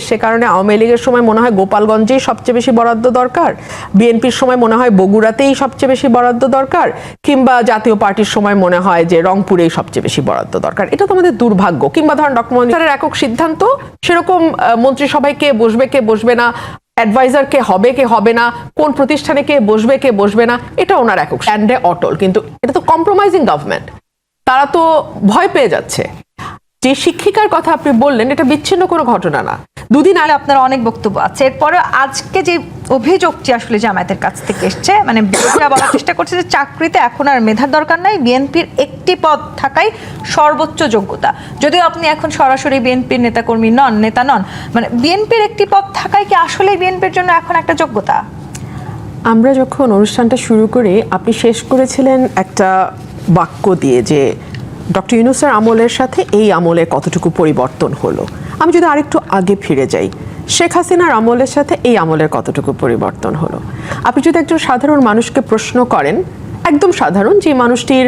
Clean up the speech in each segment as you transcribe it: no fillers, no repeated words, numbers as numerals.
সে কারণে আওয়ামী লীগের সময় মনে হয় গোপালগঞ্জেই সবচেয়ে বেশি বরাদ্দ দরকার, বিএনপির সময় মনে হয় বগুড়াতেই সবচেয়ে বেশি বরাদ্দ দরকার, কিংবা জাতীয় পার্টির সময় মনে হয় যে রংপুরেই সবচেয়ে বেশি বরাদ্দ দরকার। এটা তো আমাদের দুর্ভাগ্য। কিংবা ধরেন ডক্টর মোহাম্মদ ইউনূসের একক সিদ্ধান্ত, সেরকম মন্ত্রিসভায় কে বসবে কে বসবে না, অ্যাডভাইজার কে হবে কে হবে না, কোন প্রতিষ্ঠানে কে বসবে না, এটা ওনার একক স্ট্যান্ডে অটল। কিন্তু এটা তো কম্প্রোমাইজিং গভর্নমেন্ট, তারা তো ভয় পেয়ে যাচ্ছে। যে শিক্ষিকার কথা আপনি বললেন, এটা বিচ্ছিন্ন কোনো ঘটনা না। দুদিন আগে আপনার অনেক বক্তব্য আছে, এরপরে আজকে যে অভিযোগটি আসলে জামায়াতের কাছ থেকে এসছে, মানে বিরোধীরা বলার চেষ্টা করছে যে চাকরিতে এখন আর মেধার দরকার নাই, বিএনপির একটি পদ থাকাই সর্বোচ্চ যোগ্যতা। যদিও আপনি এখন সরাসরি বিএনপির নেতা নন, মানে বিএনপির একটি পদ থাকাই কি আসলে বিএনপির জন্য এখন একটা যোগ্যতা? আমরা যখন অনুষ্ঠানটা শুরু করি, আপনি শেষ করেছিলেন একটা বাক্য দিয়ে যে ডক্টর ইউনূসের আমলের সাথে এই আমলের কতটুকু পরিবর্তন হলো। আমি যদি আরেকটু আগে ফিরে যাই, শেখ হাসিনার আমলের সাথে এই আমলের কতটুকু পরিবর্তন হলো। আপনি যদি একজন সাধারণ মানুষকে প্রশ্ন করেন, একদম সাধারণ, যে মানুষটির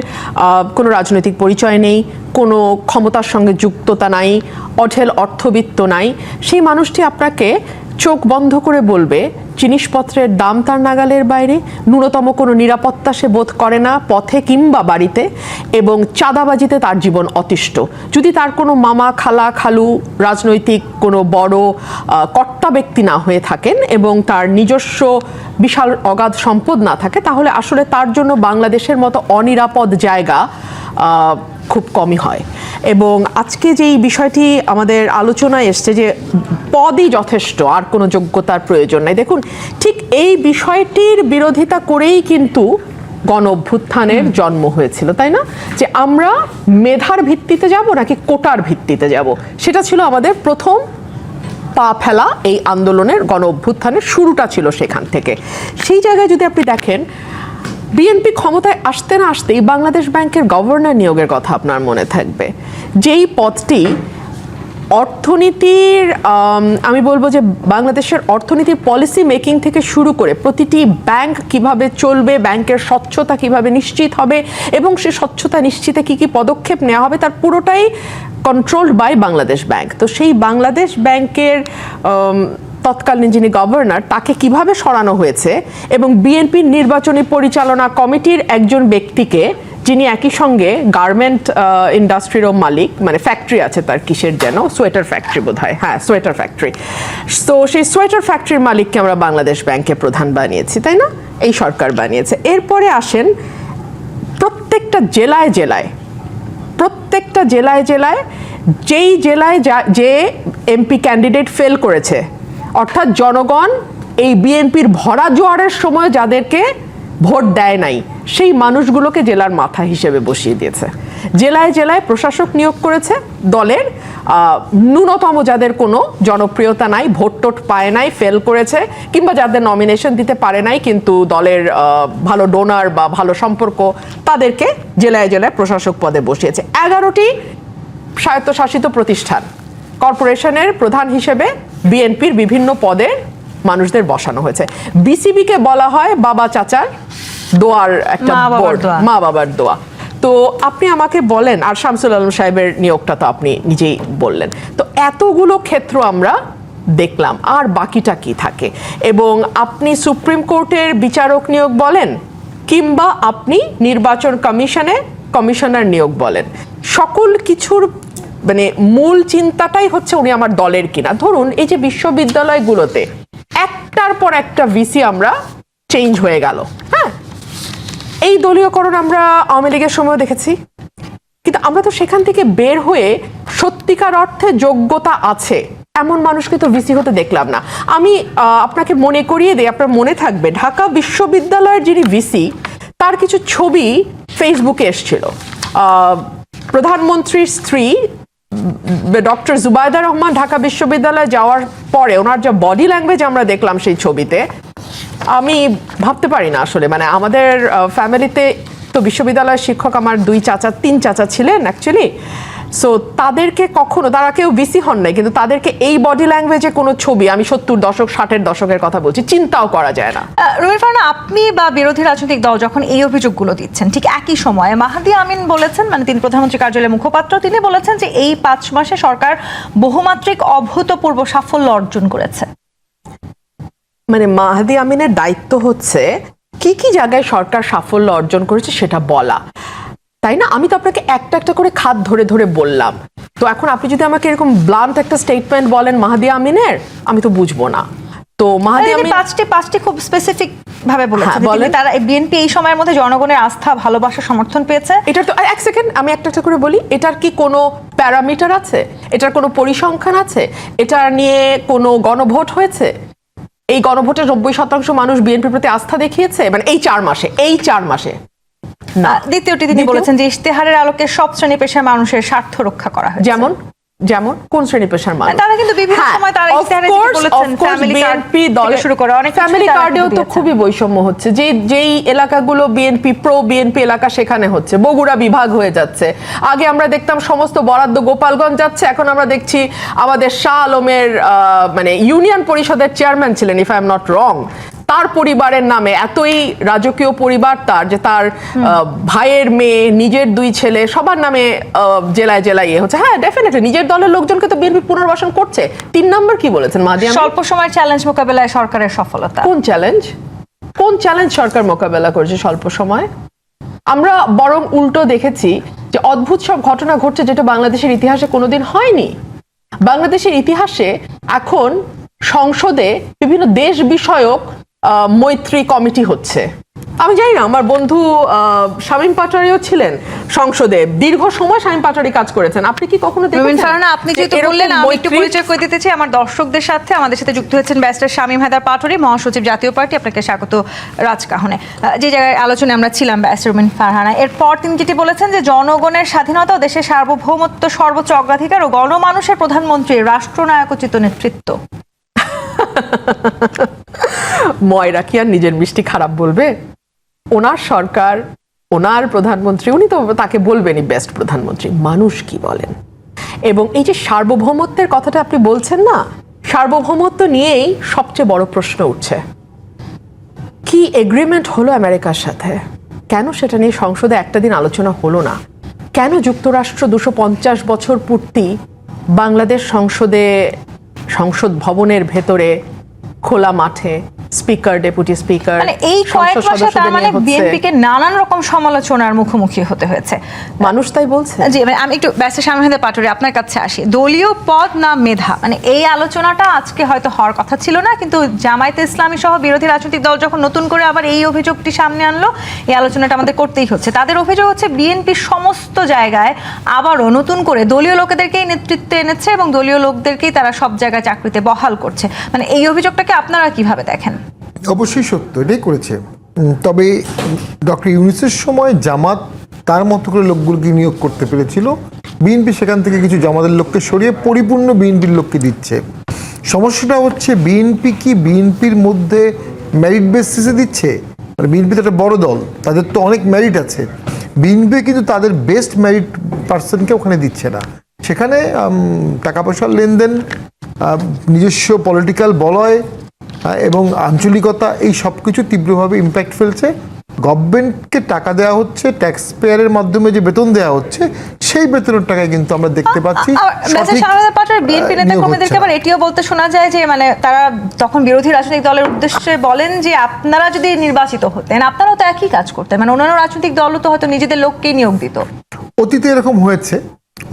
কোনো রাজনৈতিক পরিচয় নেই, কোনো ক্ষমতার সঙ্গে যুক্ততা নাই, অঢেল অর্থবিত্ত নাই, সেই মানুষটি আপনাকে চোখ বন্ধ করে বলবে জিনিসপত্রের দাম তার নাগালের বাইরে, ন্যূনতম কোনো নিরাপত্তা সে বোধ করে না পথে কিংবা বাড়িতে, এবং চাঁদাবাজিতে তার জীবন অতিষ্ঠ। যদি তার কোনো মামা খালা খালু রাজনৈতিক কোনো বড় কর্তা ব্যক্তি না হয়ে থাকেন এবং তার নিজস্ব বিশাল অগাধ সম্পদ না থাকে, তাহলে আসলে তার জন্য বাংলাদেশের মতো অনিরাপদ জায়গা খুব কমই হয়। এবং আজকে যেই বিষয়টি আমাদের আলোচনায় এসছে যে পদই যথেষ্ট, আর কোনো যোগ্যতার প্রয়োজন নাই, দেখুন ঠিক এই বিষয়টির বিরোধিতা করেই কিন্তু গণ অভ্যুত্থানের জন্ম হয়েছিল, তাই না? যে আমরা মেধার ভিত্তিতে যাব নাকি কোটার ভিত্তিতে যাব, সেটা ছিল আমাদের প্রথম পা ফেলা। এই আন্দোলনের গণ অভ্যুত্থানের শুরুটা ছিল সেখান থেকে। সেই জায়গায় যদি আপনি দেখেন, বিএনপি ক্ষমতায় আসতে না আসতেই বাংলাদেশ ব্যাংকের গভর্নর নিয়োগের কথা আপনার মনে থাকবে, যেই পদটি অর্থনীতির, আমি বলবো যে বাংলাদেশের অর্থনীতির পলিসি মেকিং থেকে শুরু করে প্রতিটি ব্যাংক কিভাবে চলবে, ব্যাংকের স্বচ্ছতা কিভাবে নিশ্চিত হবে এবং সে স্বচ্ছতা নিশ্চিতে কি কি পদক্ষেপ নেওয়া হবে, তার পুরোটাই কন্ট্রোলড বাই বাংলাদেশ ব্যাংক। তো সেই বাংলাদেশ ব্যাংকের তৎকালীন যিনি গভর্নর, তাকে কিভাবে সরানো হয়েছে, এবং বিএনপির নির্বাচনী পরিচালনা কমিটির একজন ব্যক্তিকে, যিনি একই সঙ্গে গার্মেন্ট ইন্ডাস্ট্রিরও মালিক, মানে ফ্যাক্টরি আছে তার, কিসের যেন, সোয়েটার ফ্যাক্টরি বোধ হয়, হ্যাঁ সোয়েটার ফ্যাক্টরি। তো সেই সোয়েটার ফ্যাক্টরির মালিককে আমরা বাংলাদেশ ব্যাংকে প্রধান বানিয়েছি, তাই না? এই সরকার বানিয়েছে। এরপরে আসেন প্রত্যেকটা জেলায় যেই জেলায় যে এমপি ক্যান্ডিডেট ফেল করেছে, অর্থাৎ জনগণ এই বিএনপির ভরা জোয়ারের সময় যাদেরকে ভোট দেয় নাই, সেই মানুষগুলোকে জেলার মাথা হিসেবে বসিয়ে দিয়েছে। জেলায় জেলায় প্রশাসক নিয়োগ করেছে দলের, ন্যূনতম যাদের কোনো জনপ্রিয়তা নাই, ভোট টোট পায় নাই, ফেল করেছে, কিংবা যাদের নমিনেশন দিতে পারে নাই কিন্তু দলের ভালো ডোনার বা ভালো সম্পর্ক, তাদেরকে জেলায় জেলায় প্রশাসক পদে বসিয়েছে। 11টি স্বায়ত্তশাসিত প্রতিষ্ঠান, কর্পোরেশনের প্রধান হিসেবে বিএনপির বিভিন্ন পদের মানুষদের বসানো হয়েছে। বিসিবিকে বলা হয় বাবা চাচার দোয়ার একটা বোর্ড, মা বাবার দোয়া। তো আপনি আমাকে বলেন, আর শামসুল আলম সাহেবের নিয়োগটা তো আপনি নিজেই বললেন, তো এতগুলো ক্ষেত্র আমরা দেখলাম, আর বাকিটা কি থাকে? এবং আপনি সুপ্রিম কোর্টের বিচারক নিয়োগ বলেন, কিংবা আপনি নির্বাচন কমিশনার নিয়োগ বলেন, সকল কিছুর মানে মূল চিন্তাটাই হচ্ছে উনি আমার দলের কিনা। ধরুন এই যে বিশ্ববিদ্যালয়গুলোতে একটার পর একটা ভিসি আমরা চেঞ্জ হয়ে গেল, হ্যাঁ, এই দলীয়করণ আমরা আওয়ামী লীগের সময় দেখেছি, কিন্তু আমরা তো সেখান থেকে বের হয়ে সত্যিকার অর্থে যোগ্যতা আছে এমন মানুষকে তো ভিসি হতে দেখলাম না। আমি আপনাকে মনে করিয়ে দিই, আপনার মনে থাকবে ঢাকা বিশ্ববিদ্যালয়ের যিনি ভিসি, তার কিছু ছবি ফেসবুকে এসেছিল। প্রধানমন্ত্রীর স্ত্রী ডক্টর জুবাইদা রহমান ঢাকা বিশ্ববিদ্যালয়ে যাওয়ার পরে ওনার যে বডি ল্যাঙ্গুয়েজ আমরা দেখলাম সেই ছবিতে, আমি ভাবতে পারি না আসলে। মানে আমাদের ফ্যামিলিতে তো বিশ্ববিদ্যালয়ের শিক্ষক আমার 3 চাচা ছিলেন অ্যাকচুয়ালি। সো তাদেরকে কখনো, তারা কেউ ভিসি হন নাই, কিন্তু তাদেরকে এই বডি ল্যাঙ্গুয়েজে কোনো ছবি, আমি 70 দশক 60-এর দশকের কথা বলছি, চিন্তাও করা যায় না। রুমিন ফারহানা, আপনি বা বিরোধী রাজনৈতিক দল যখন এই অভিযোগগুলো দিচ্ছেন, ঠিক একই সময়ে মাহাদি আমিন বলেছেন, মানে তিনি প্রধানমন্ত্রী কার্যালয়ের মুখপাত্র, তিনি বলেছেন যে এই 5 মাসে সরকার বহুমাত্রিক অভূতপূর্ব সাফল্য অর্জন করেছে। মানে মাহাদি আমিনের দায়িত্ব হচ্ছে কি কি জায়গায় সরকার সাফল্য অর্জন করেছে সেটা বলা, তাই না? আমি তো আপনাকে একটা একটা করে খাত ধরে ধরে বললাম। তো এখন আপনি যদি আমাকে এরকম ব্লান্ট একটা স্টেটমেন্ট বলেন মাহাদি আমিনের, আমি তো বুঝবো না। তো মাহাদি আমিন পাঁচটি খুব স্পেসিফিক ভাবে বলেছেন যে তারা বিএনপি এই সময়ের মধ্যে জনগণের আস্থা, ভালোবাসা, সমর্থন পেয়েছে। এটা তো এক সেকেন্ড, আমি একটা একটা করে বলি। এটার কি কোনো প্যারামিটার আছে? এটার কোনো পরিসংখ্যান আছে? এটা নিয়ে কোনো গণভোট হয়েছে? এই গণভোটে 90% মানুষ বিএনপির প্রতি আস্থা দেখিয়েছে, মানে এই 4 মাসে না। দ্বিতীয়টি তিনি বলেছেন যে ইশতেহারের আলোকে সব শ্রেণী পেশার মানুষের স্বার্থ রক্ষা করা হয়। যেমন কোন শ্রেণী পেশার মানুষ? তারা কিন্তু বিভিন্ন সময় তারা ইশতেহারে বলেছেন ফ্যামিলি কার্ড থেকে শুরু করে অনেক ফ্যামিলি কার্ডেও তো খুবই বৈষম্য হচ্ছে। যেই এলাকাগুলো বিএনপি এলাকা, সেখানে হচ্ছে বগুড়া বিভাগ হয়ে যাচ্ছে। আগে আমরা দেখতাম সমস্ত বরাদ্দ গোপালগঞ্জ যাচ্ছে, এখন আমরা দেখছি আমাদের শাহ আলমের মানে ইউনিয়ন পরিষদের চেয়ারম্যান ছিলেন, if I am not wrong, তার পরিবারের নামে এতই রাজকীয় পরিবার তার, যে তার ভাইয়ের মেয়ে, নিজের 2 ছেলে, সবার নামে জেলায় জেলায় হচ্ছে। হ্যাঁ, ডেফিনেটলি নিজের দলের লোকজনকে তো বিএনপি পুনর্বাসন করছে। 3 নম্বর কি বলেছেন মাহাদি আমিন? স্বল্প সময়ের চ্যালেঞ্জ মোকাবেলায় সরকারের সফলতা। কোন চ্যালেঞ্জ সরকার মোকাবেলা করেছে স্বল্প সময়? আমরা বরং উল্টো দেখেছি যে অদ্ভুত সব ঘটনা ঘটছে, যেটা বাংলাদেশের ইতিহাসে কোনোদিন হয়নি। বাংলাদেশের ইতিহাসে এখন সংসদে বিভিন্ন দেশ বিষয়ক মৈত্রী কমিটি হচ্ছে। আমি জানি না, আমার বন্ধু শামীম পাটোয়ারিও ছিলেন সংসদে, দীর্ঘ সময় শামীম পাটোয়ারি কাজ করেছেন। আপনি কি কখনো দেখেছেন? আপনি যেহেতু বললেন, আমি একটু পরিচয় করে দিতে চাই আমার দর্শকদের সাথে। আমাদের সাথে যুক্ত হয়েছেন ব্যারিস্টার শামীম হায়দার পাটোয়ারি, মহাসচিব জাতীয় পার্টি। আপনাকে স্বাগত রাজকাহনে। যে জায়গায় আলোচনায় আমরা ছিলাম, ব্যারিস্টার রুমিন ফারহানা, এরপর তিনি যেটি বলেছেন যে জনগণের স্বাধীনতা ও দেশের সার্বভৌমত্ব সর্বোচ্চ অগ্রাধিকার ও গণমানুষের প্রধানমন্ত্রীর রাষ্ট্রনায়কোচিত নেতৃত্ব। ময়রা কি আর নিজের মিষ্টি খারাপ বলবে? ওনার সরকার, ওনার প্রধানমন্ত্রী, উনি তো তাকে বলবেনই বেস্ট প্রধানমন্ত্রী। মানুষ কি বলেন? এবং এই যে সার্বভৌমত্বের কথাটা আপনি বলছেন না, সার্বভৌমত্ব নিয়েই সবচেয়ে বড় প্রশ্ন উঠছে। কি এগ্রিমেন্ট হলো আমেরিকার সাথে? কেন সেটা নিয়ে সংসদে একটা দিন আলোচনা হলো না? কেন যুক্তরাষ্ট্র 250 বছর পূর্তি বাংলাদেশ সংসদ ভবনের ভেতরে খোলা মাঠে স্পিকার, ডেপুটি স্পিকার, মানে এই কয়েক মাসে তার মানে বিএনপিকে নানান রকম সমালোচনার মুখোমুখি হতে হয়েছে, মানুষ তাই বলছে। জি, মানে আমি একটু ব্যারিস্টার শামীম হায়দার পাটোয়ারি আপনার কাছে আসি। দলীয় পদ না মেধা, মানে এই আলোচনাটা আজকে হয়তো হওয়ার কথা ছিল না, কিন্তু জামায়াতে ইসলামী সহ বিরোধী রাজনৈতিক দল যখন নতুন করে আবার এই অভিযোগটি সামনে আনলো, এই আলোচনাটা আমাদের করতেই হচ্ছে। তাদের অভিযোগ হচ্ছে বিএনপি সমস্ত জায়গায় আবারও নতুন করে দলীয় লোকেদেরকেই নেতৃত্বে এনেছে এবং দলীয় লোকদেরকেই তারা সব জায়গায় চাকরিতে বহাল করছে। মানে এই অভিযোগটাকে আপনারা কিভাবে দেখেন? অবশ্যই সত্য, এটাই করেছে। তবে ডক্টর ইউনূসের সময় জামাত তার মতো করে লোকগুলোকে নিয়োগ করতে পেরেছিল, বিএনপি সেখান থেকে কিছু জামাতের লোককে সরিয়ে পরিপূর্ণ বিএনপির লোককে দিচ্ছে। সমস্যাটা হচ্ছে বিএনপি কি বিএনপির মধ্যে মেরিট বেসিসে দিচ্ছে? মানে বিএনপি তো একটা বড় দল, তাদের তো অনেক মেরিট আছে। বিএনপি কিন্তু তাদের বেস্ট মেরিট পার্সনকে ওখানে দিচ্ছে না। সেখানে টাকা পয়সার লেনদেন, নিজস্ব পলিটিক্যাল বলয় এবং আঞ্চলিকতা, এই সব কিছু তীব্রভাবে ইম্প্যাক্ট ফেলছে। গভর্নমেন্টকে টাকা দেওয়া হচ্ছে, ট্যাক্স পেয়ারের মাধ্যমে যে বেতন দেওয়া হচ্ছে, সেই বেতনের টাকায় কিন্তু আমরা দেখতে পাচ্ছি বিএনপি নেতা কর্মীদেরকে আবার এটিও বলতে শোনা যায় যে মানে তারা তখন বিরোধী রাজনৈতিক দলের উদ্দেশ্যে বলেন যে আপনারা যদি নির্বাচিত হতেন আপনারাও তো একই কাজ করতেন, মানে অন্যান্য রাজনৈতিক দলও তো হয়তো নিজেদের লোককেই নিয়োগ দিত। অতীতে এরকম হয়েছে,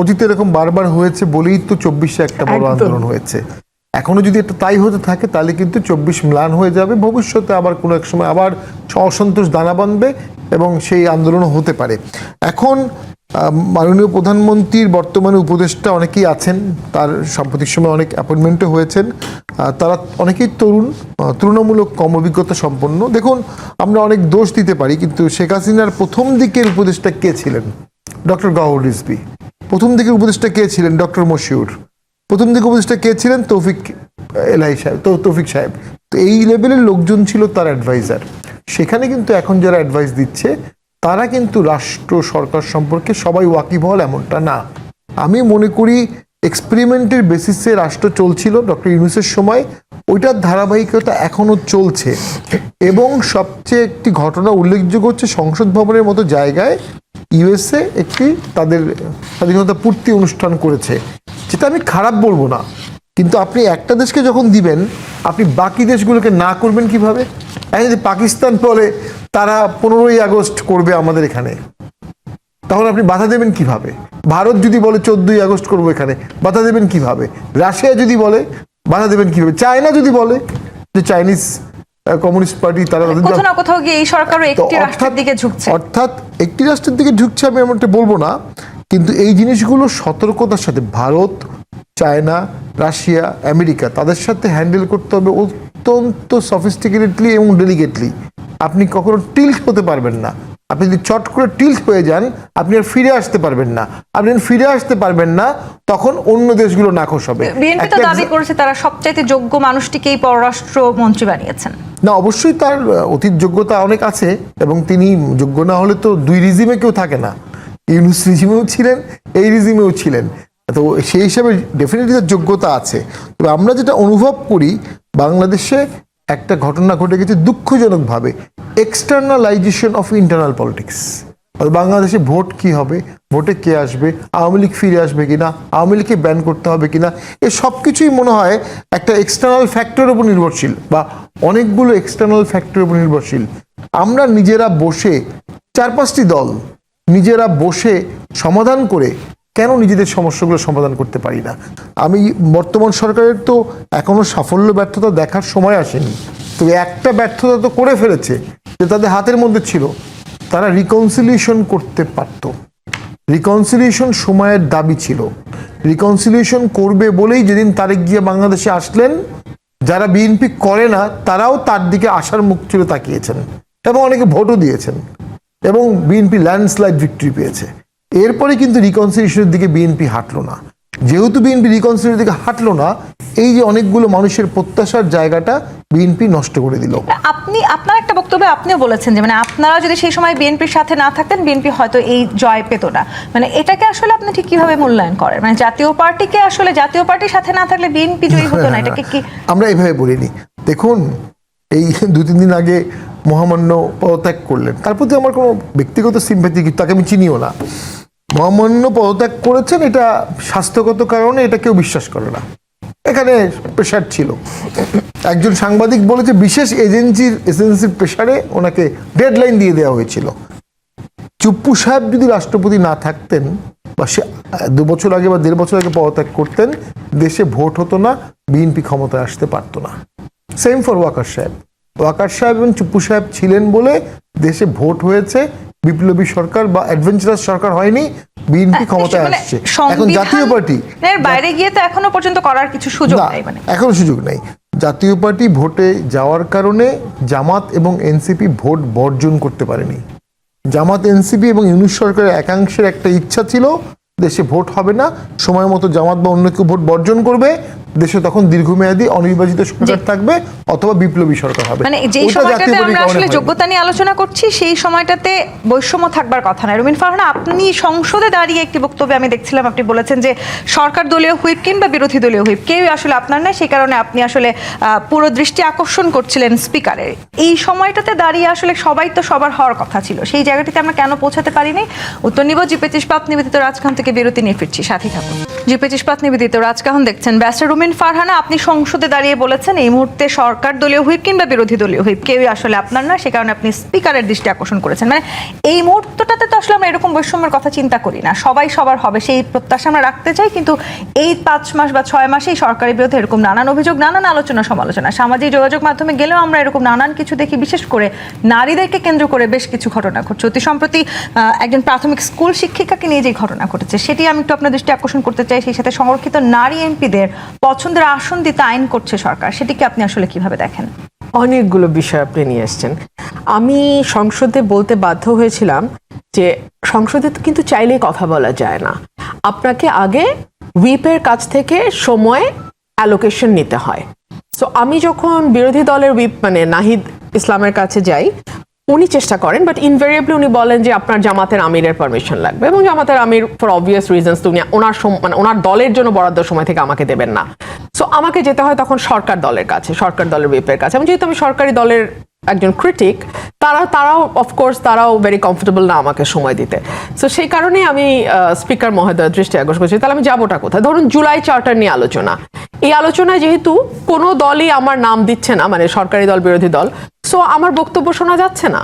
অতীতে এরকম বারবার হয়েছে বলেই তো 24-এ একটা বড় আন্দোলন হয়েছে। এখনো যদি এটা তাই হতে থাকে তাহলে কিন্তু 24 ম্লান হয়ে যাবে, ভবিষ্যতে আবার কোনো এক সময় আবার অসন্তোষ দানা বাঁধবে এবং সেই আন্দোলনও হতে পারে। এখন মাননীয় প্রধানমন্ত্রীর বর্তমানে উপদেষ্টা অনেকেই আছেন, তার সাম্প্রতিক সময় অনেক অ্যাপয়েন্টমেন্টও হয়েছেন, তারা অনেকেই তুলনামূলক কম অভিজ্ঞতা সম্পন্ন। দেখুন, আমরা অনেক দোষ দিতে পারি, কিন্তু শেখ হাসিনার প্রথম দিকের উপদেষ্টা কে ছিলেন? ডক্টর গওহর রিজভী। প্রথম দিকের উপদেষ্টা কে ছিলেন? ডক্টর মশিউর। প্রথম দিকে উপদেষ্টা কে ছিলেন? তৌফিক সাহেব। তো এই লেভেলের লোকজন ছিল তার অ্যাডভাইজার। সেখানে কিন্তু এখন যারা অ্যাডভাইস দিচ্ছে তারা কিন্তু রাষ্ট্র সরকার সম্পর্কে সবাই ওয়াকিবহাল এমনটা না। আমি মনে করি এক্সপেরিমেন্টের বেসিসে রাষ্ট্র চলছিল ডক্টর ইউনূসের সময়, ওইটার ধারাবাহিকতা এখনো চলছে। এবং সবচেয়ে একটি ঘটনা উল্লেখযোগ্য হচ্ছে সংসদ ভবনের মতো জায়গায় ইউএসএ একটি তাদের স্বাধীনতা পূর্তি অনুষ্ঠান করেছে, যেটা আমি খারাপ বলবো না, কিন্তু আপনি একটা দেশকে যখন দিবেন আপনি বাকি দেশগুলোকে না করবেন কিভাবে? এখন যদি পাকিস্তান বলে তারা 15ই আগস্ট করবে আমাদের এখানে, তখন আপনি বাধা দেবেন কিভাবে? ভারত যদি বলে 14ই আগস্ট করবো এখানে, বাধা দেবেন কিভাবে? রাশিয়া যদি বলে বাধা দেবেন কিভাবে? চায়না যদি বলে যে চাইনিজ কমিউনিস্ট পার্টি তারা কোথাও না কোথাও গিয়ে এই সরকারও একটি রাষ্ট্রের দিকে ঝুঁকছে, অর্থাৎ একটি রাষ্ট্রের দিকে ঝুঁকছে আমি এমনটা বলবো না, কিন্তু এই জিনিসগুলো সতর্কতার সাথে ভারত, চায়না, রাশিয়া, আমেরিকা তাদের সাথে হ্যান্ডেল করতে হবে অত্যন্ত সফিস্টিকেটেডলি এবং ডেলিকেটলি। আপনি কখনো টিল্ট হতে পারবেন না। আপনি যদি চট করে টিল্ট হয়ে যান আপনি আর ফিরে আসতে পারবেন না। আপনি ফিরে আসতে পারবেন না, তখন অন্য দেশগুলো নাখোশ হবে। বিএনপি তো দাবি করেছে তারা সবচাইতে যোগ্য মানুষটিকেই পররাষ্ট্র মন্ত্রী বানিয়েছেন। না, অবশ্যই তার অতীত যোগ্যতা অনেক আছে, এবং তিনি যোগ্য না হলে তো দুই রিজিমে কেউ থাকে না। ইউনূস রিজিমেও ছিলেন, এই রিজিমেও ছিলেন, তো সেই হিসাবে ডেফিনেটলি তার যোগ্যতা আছে। তবে আমরা যেটা অনুভব করি, বাংলাদেশে একটা ঘটনা ঘটে গেছে দুঃখজনকভাবে, এক্সটার্নালাইজেশন অফ ইন্টারনাল পলিটিক্স। বাংলাদেশে ভোট কি হবে, ভোটে কে আসবে, আওয়ামী লীগ ফিরে আসবে কিনা, আওয়ামী লীগকে ব্যান করতে হবে কিনা, এ সব কিছুই মনে হয় একটা এক্সটার্নাল ফ্যাক্টরের উপর নির্ভরশীল, বা অনেকগুলো এক্সটার্নাল ফ্যাক্টরের উপর নির্ভরশীল। আমরা নিজেরা বসে 4-5টি দল নিজেরা বসে সমাধান করে কেন নিজেদের সমস্যাগুলো সমাধান করতে পারি না? আমি বর্তমান সরকারের তো এখনো সাফল্য ব্যর্থতা দেখার সময় আসেনি, তবে একটা ব্যর্থতা তো করে ফেলেছে, যে তাদের হাতের মধ্যে ছিল, তারা রিকনসিলিয়েশন করতে পারত। রিকনসিলিয়েশন সময়ের দাবি ছিল, রিকনসিলিয়েশন করবে বলেই যেদিন তারেক জিয়া বাংলাদেশে আসলেন, যারা বিএনপি করে না তারাও তার দিকে আসার মুখ ছিল তাকিয়েছেন, এবং অনেকে ভোটও দিয়েছেন, এবং বিএনপি ল্যান্ডস্লাইড ভিক্টরি পেয়েছে। এরপরে কিন্তু রিকনসিলিয়েশনের দিকে বিএনপি হাঁটলো না। যেহেতু বিএনপি রিকনসিলিয়েশনের দিকে হাঁটলো না, এই যে অনেকগুলো মানুষের প্রত্যাশার জায়গাটা বিএনপি নষ্ট করে দিল। আপনার একটা বক্তব্যে আপনিও বলেছেন যে মানে আপনারা যদি সেই সময় বিএনপির সাথে না থাকতেন বিএনপি হয়তো এই জয় পেত না। মানে এটাকে আসলে আপনি ঠিক কিভাবে মূল্যায়ন করেন? মানে জাতীয় পার্টিকে আসলে জাতীয় পার্টির সাথে না থাকলে বিএনপি জয়ী হতো না, এটাকে কি আমরা এইভাবে বলিনি। দেখুন, এই 2-3 দিন আগে মহামান্য পদত্যাগ করলেন, তার প্রতি আমার কোনো ব্যক্তিগত সিম্প্যাথি, তাকে আমি চিনিও না। মহামান্য পদত্যাগ করেছেন, এটা স্বাস্থ্যগত কারণে, এটা কেউ বিশ্বাস করে না। এখানে প্রেশার ছিল, একজন সাংবাদিক বলেছে বিশেষ এজেন্সির প্রেশারে ওনাকে ডেডলাইন দিয়ে দেওয়া হয়েছিল। চুপ্পু সাহেব যদি রাষ্ট্রপতি না থাকতেন, বা সে 2 বছর আগে বা 1.5 বছর আগে পদত্যাগ করতেন, দেশে ভোট হতো না, বিএনপি ক্ষমতায় আসতে পারতো না। সেম ফর ওয়াকার সাহেব। ওয়াকার সাহেব এবং চুপ্পু সাহেব ছিলেন বলে দেশে ভোট হয়েছে, বিপ্লবী সরকার বা অ্যাডভেঞ্চারাস সরকার হয়নি, বিএনপি ক্ষমতায় আসছে। এখন জাতীয় পার্টি বাইরে গিয়ে তো এখনো পর্যন্ত করার কিছু সুযোগ নেই, মানে এখনো সুযোগ নেই। জাতীয় পার্টি ভোটে যাওয়ার কারণে জামাত এবং এনসিপি ভোট বর্জন করতে পারেনি। জামাত, এনসিপি এবং ইউনূস সরকারের একাংশের একটা ইচ্ছা ছিল দেশে ভোট হবে না, সময় মতো জামাত বা অন্য কেউ ভোট বর্জন করবে, দেশে তখন দীর্ঘমেয়াদী অনির্বাচিত সরকার থাকবে অথবা বিপ্লবী সরকার হবে। মানে যেই সময়টাতে আমরা আসলে যোগ্যতা নিয়ে আলোচনা করছি সেই সময়টাতে বৈষম্য থাকবার কথা না। রুমিন ফারহানা, আপনি সংসদে দাঁড়িয়ে একটি বক্তব্যে আমি দেখছিলাম, আপনি বলেছেন যে সরকার দলীয় হুইপ কিংবা বিরোধী দলীয় হুইপ কেউই আসলে আপনার না, সেই কারণে আপনি আসলে পুরো দৃষ্টি আকর্ষণ করছিলেন স্পিকারের। এই সময়টাতে দাঁড়িয়ে আসলে সবাই তো সবার হওয়ার কথা ছিল, সেই জায়গাটিতে আমরা কেন পৌঁছাতে পারিনি? উত্তর নিব জিপেচ ইস্পাত নিবেদিত রাজকাহন থেকে বিরতি নিয়ে ফিরছি, সাথে থাকুন। জিপেচ ইস্পাত নিবেদিত রাজকাহন দেখছেন। ব্যারিস্টার রুমিন ফারহানা, আপনি সংসদে দাঁড়িয়ে বলেছেন এই মুহূর্তে সরকার দলীয় হুইপ কিংবা বিরোধী দলীয় হুইপ কেউই আসলে আপনার না, সে কারণে আপনি স্পিকারের দৃষ্টি আকর্ষণ করেছেন। মানে এই মুহূর্তটাতে তো আসলে আমরা এরকম বৈষম্যের কথা চিন্তা করি না, সবাই সবার হবে সেই প্রত্যাশা আমরা রাখতে চাই, কিন্তু এই 5 মাস বা 6 মাসেই সরকারের বিরুদ্ধে এরকম নানান অভিযোগ, নানান আলোচনা সমালোচনা, সামাজিক যোগাযোগ মাধ্যমে গেলেও আমরা এরকম নানান কিছু দেখি, বিশেষ করে নারীদেরকে কেন্দ্র করে বেশ কিছু ঘটনা ঘটছে। অতি সম্প্রতি একজন প্রাথমিক স্কুল শিক্ষিকাকে নিয়ে যে ঘটনা ঘটেছে সেটি আমি একটু আপনার দৃষ্টি আকর্ষণ করতে চাই। সেই সাথে সংরক্ষিত নারী এমপিদের পছন্দের আসন দিতে আইন করছে সরকার, সেটিকে আপনি আসলে কিভাবে দেখেন? অনেকগুলো বিষয় আপনি নিয়ে এসেছেন। আমি সংসদে বলতে বাধ্য হয়েছিলাম যে সংসদে কিন্তু চাইলেই কথা বলা যায় না, আপনাকে আগে হুইপের কাছ থেকে সময় অ্যালোকেশন নিতে হয়। সো আমি যখন বিরোধী দলের হুইপ মানে নাহিদ ইসলামের কাছে যাই, উনি চেষ্টা করেন, বাট ইনভেরিয়েবলি উনি বলেন যে আপনার জামাতের আমিরের পারমিশন লাগবে, এবং জামাতের আমির ফর অবভিয়াস রিজনস উনি মানে ওনার দলের জন্য বরাদ্দ সময় থেকে আমাকে দেবেন না। সো আমাকে যেতে হয় তখন সরকার দলের কাছে, সরকার দলের হুইপের কাছে। এবং যেহেতু আমি সরকারি দলের একজন ক্রিটিক, তারাও অফকোর্স তারাও ভেরি কমফোর্টেবল না আমাকে সময় দিতে। সো সেই কারণে আমি স্পিকার মহোদয়ের দৃষ্টি আকর্ষণ করছি, তাহলে আমি যাবোটা কোথায়? ধরুন জুলাই চার্টার নিয়ে আলোচনা, এই আলোচনায় যেহেতু কোনো দলই আমার নাম দিচ্ছে না, মানে সরকারি দল বিরোধী দল, সো আমার বক্তব্য শোনা যাচ্ছে না।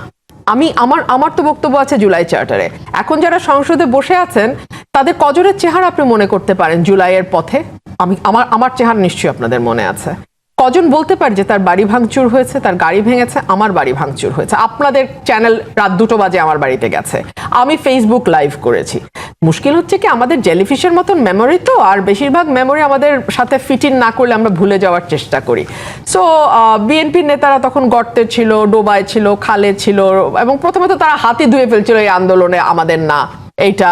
আমার তো বক্তব্য আছে জুলাই চার্টারে। এখন যারা সংসদে বসে আছেন তাদের কজনের চেহারা আপনি মনে করতে পারেন জুলাইয়ের পথে? আমার চেহারা নিশ্চয়ই আপনাদের মনে আছে। কজন বলতে পারে যে তার বাড়ি ভাঙচুর হয়েছে, তার গাড়ি ভেঙেছে? আমার বাড়ি ভাঙচুর হয়েছে, আপনাদের চ্যানেল রাত 2টো বাজে আমার বাড়িতে গেছে, আমি ফেসবুক লাইভ করেছি। মুশকিল হচ্ছে কি আমাদের জেলিফিশের মতন মেমোরি তো, আর বেশিরভাগ মেমোরি আমাদের সাথে ফিট ইন না করলে আমরা ভুলে যাওয়ার চেষ্টা করি। সো বিএনপির নেতারা তখন গর্তে ছিল, ডোবায় ছিল, খালে ছিল, এবং প্রথমে তো তারা হাতি ধুয়ে ফেলছিল এই আন্দোলনে আমাদের না, এইটা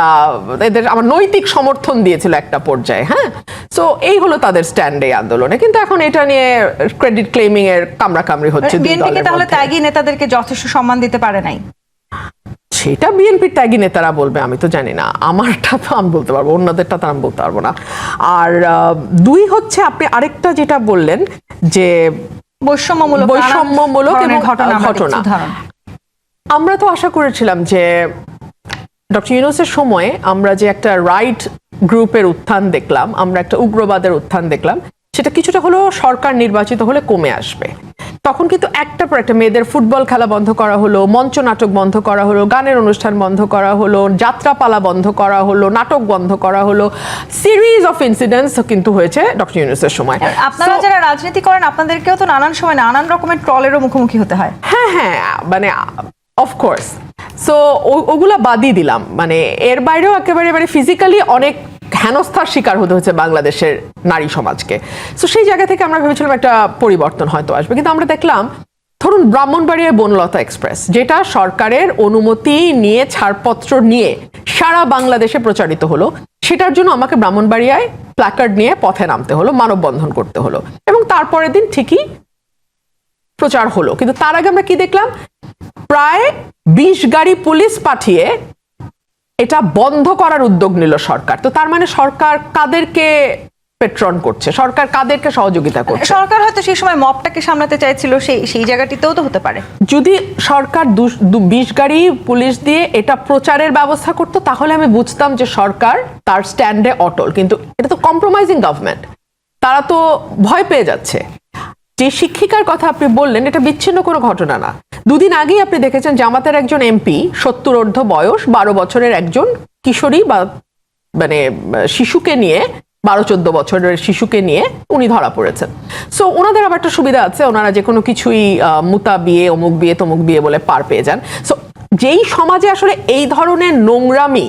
এদের আমার নৈতিক সমর্থন দিয়েছিল একটা পর্যায়ে। হ্যাঁ, সো এই হলো তাদের স্ট্যান্ড এই আন্দোলনে। কিন্তু এখন এটা নিয়ে ক্রেডিট ক্লেমিং এর কামড়াকামড়ি হচ্ছে। বিএনপিকে তাহলে ত্যাগী নেতাদেরকে যথেষ্ট সম্মান দিতে পারে নাই? সেটা বিএনপির ত্যাগী নেতারা বলবে, আমি তো জানি না। আমারটা তো আমি বলতে পারবো, অন্যদেরটা তো আমি বলতে পারবো না। আর দুই হচ্ছে আপনি আরেকটা যেটা বললেন যে বৈষম্যমূলক এবং ঘটনা, আমরা তো আশা করেছিলাম যে ডক্টর ইউনূসের সময়ে আমরা যে একটা রাইট গ্রুপের উত্থান দেখলাম, আমরা একটা উগ্রবাদের উত্থান দেখলাম, সেটা কিছুটা হলেও সরকার নির্বাচিত হলে কমে আসবে। তখন কিন্তু একটা পর একটা মেয়েদের ফুটবল খেলা বন্ধ করা হলো, মঞ্চ নাটক বন্ধ করা হলো, গানের অনুষ্ঠান বন্ধ করা হলো, যাত্রাপালা বন্ধ করা হলো, নাটক বন্ধ করা হলো, সিরিজ অফ ইনসিডেন্টস কিন্তু হয়েছে ডক্টর ইউনূসের সময়। আপনারা যারা রাজনীতি করেন আপনাদেরকেও তো নানান সময় নানান রকমের ট্রলেরও মুখোমুখি হতে হয়। হ্যাঁ, মানে অফকোর্স। সো ওগুলা বাদই দিলাম, মানে এর বাইরেও একেবারে মানে ফিজিক্যালি অনেক হেনস্থার শিকার হতে হচ্ছে বাংলাদেশের নারী সমাজকে। সো সেই জায়গা থেকে আমরা ভেবেছিলাম একটা পরিবর্তন হয়তো আসবে, কিন্তু আমরা দেখলাম ধরুন ব্রাহ্মণবাড়িয়ার বনলতা এক্সপ্রেস, যেটা সরকারের অনুমতি নিয়ে ছাড়পত্র নিয়ে সারা বাংলাদেশে প্রচারিত হলো, সেটার জন্য আমাকে ব্রাহ্মণবাড়িয়ায় প্ল্যাকার্ড নিয়ে পথে নামতে হলো, মানববন্ধন করতে হলো, এবং তারপরের দিন ঠিকই প্রচার হলো। কিন্তু তার আগে আমরা কি দেখলাম? প্রায় 20 গাড়ি পুলিশ পাঠিয়ে এটা বন্ধ করার উদ্যোগ নিল সরকার। তো তার মানে সরকার কাদেরকে পেট্রন করছে, সরকার কাদেরকে সহযোগিতা করছে? সরকার হয়তো সেই সময় মবটাকে সামলাতে চাইছিল, সেই জায়গাটিতেও তো হতে পারে। যদি সরকার 20 গাড়ি পুলিশ দিয়ে এটা প্রচারের ব্যবস্থা করতো তাহলে আমি বুঝতাম যে সরকার তার স্ট্যান্ডে অটল। কিন্তু এটা তো কম্প্রোমাইজিং গভর্নমেন্ট, তারা তো ভয় পেয়ে যাচ্ছে। যে শিক্ষিকার কথা আপনি বললেন, এটা বিচ্ছিন্ন কোনো ঘটনা না। দুদিন আগেই আপনি দেখেছেন জামাতের একজন এমপি 70 ঊর্ধ্ব বয়স 12 বছরের একজন কিশোরী বা মানে শিশুকে নিয়ে, 12-14 বছরের শিশুকে নিয়ে উনি ধরা পড়েছেন। সো ওনাদের আবার একটা সুবিধা আছে, ওনারা যে কোনো কিছুই মুতা বিয়ে, অমুক বিয়ে, তমুক বিয়ে বলে পার পেয়ে যান। সো যেই সমাজে আসলে এই ধরনের নোংরামি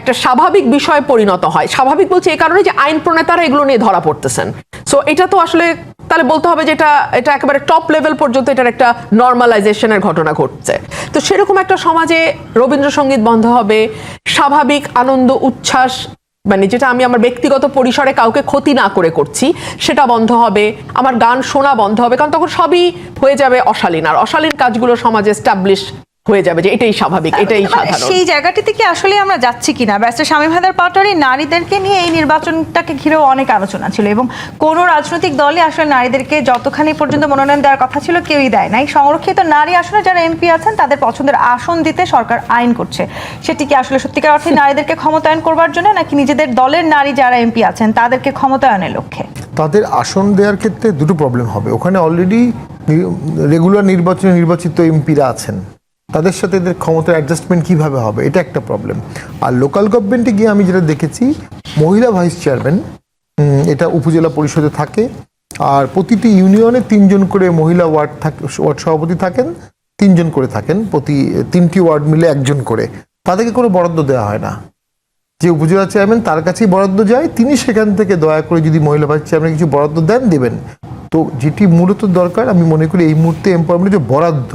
একটা স্বাভাবিক বিষয়ে পরিণত হয়, স্বাভাবিক বলছে এই কারণে যে আইন প্রণেতারা এগুলো নিয়ে ধরা পড়তেছেন। সো এটা তো আসলে তাহলে বলতে হবে যে এটা একেবারে টপ লেভেল পর্যন্ত এটার একটা নর্মালাইজেশনের ঘটনা ঘটছে। তো সেরকম একটা সমাজে রবীন্দ্রসঙ্গীত বন্ধ হবে, স্বাভাবিক আনন্দ উচ্ছ্বাস, মানে যেটা আমি আমার ব্যক্তিগত পরিসরে কাউকে ক্ষতি না করে করছি সেটা বন্ধ হবে, আমার গান শোনা বন্ধ হবে, কারণ তখন সবই হয়ে যাবে অশালীন, আর অশালীন কাজগুলো সমাজে এস্টাবলিশ হয়ে যাবে যে এটাই স্বাভাবিক, এটাই সাধারণ। সেই জায়গাটিতে কি আসলে আমরা যাচ্ছি কিনা? ব্যারিস্টার শামীম হায়দার পাটোয়ারি, নারীদেরকে নিয়ে এই নির্বাচনটাকে ঘিরেও অনেক আলোচনা ছিল, এবং কোন রাজনৈতিক দলই আসলে নারীদেরকে যতখানি পর্যন্ত মনোনয়ন দেওয়ার কথা ছিল কেউই দেয় নাই। সংরক্ষিত নারী আসনে যারা এমপি আছেন তাদের পছন্দের আসন দিতে সরকার আইন করছে, সেটি কি আসলে সত্যিকার অর্থে নারীদেরকে ক্ষমতায়ন করবার জন্য, নাকি নিজেদের দলের নারী যারা এমপি আছেন তাদেরকে ক্ষমতায়নের লক্ষ্যে? তাদের আসন দেওয়ার ক্ষেত্রে দুটো প্রবলেম হবে। ওখানে অলরেডি রেগুলার নির্বাচনে নির্বাচিত এমপিরা আছেন, তাদের সাথে এদের ক্ষমতার অ্যাডজাস্টমেন্ট কীভাবে হবে, এটা একটা প্রবলেম। আর লোকাল গভর্নমেন্টে গিয়ে আমি যেটা দেখেছি, মহিলা ভাইস চেয়ারম্যান এটা উপজেলা পরিষদে থাকে, আর প্রতিটি ইউনিয়নে 3 জন করে মহিলা ওয়ার্ড সভাপতি থাকেন, 3 জন করে থাকেন, প্রতি 3টি ওয়ার্ড মিলে 1 জন করে। তাদেরকে কোনো বরাদ্দ দেওয়া হয় না, যে উপজেলা চেয়ারম্যান তার কাছেই বরাদ্দ যায়, তিনি সেখান থেকে দয়া করে যদি মহিলা ভাইস চেয়ারম্যান কিছু বরাদ্দ দেবেন। তো যেটি মূলত দরকার আমি মনে করি এই মুহূর্তে এমপাওয়ারমেন্টের যে বরাদ্দ,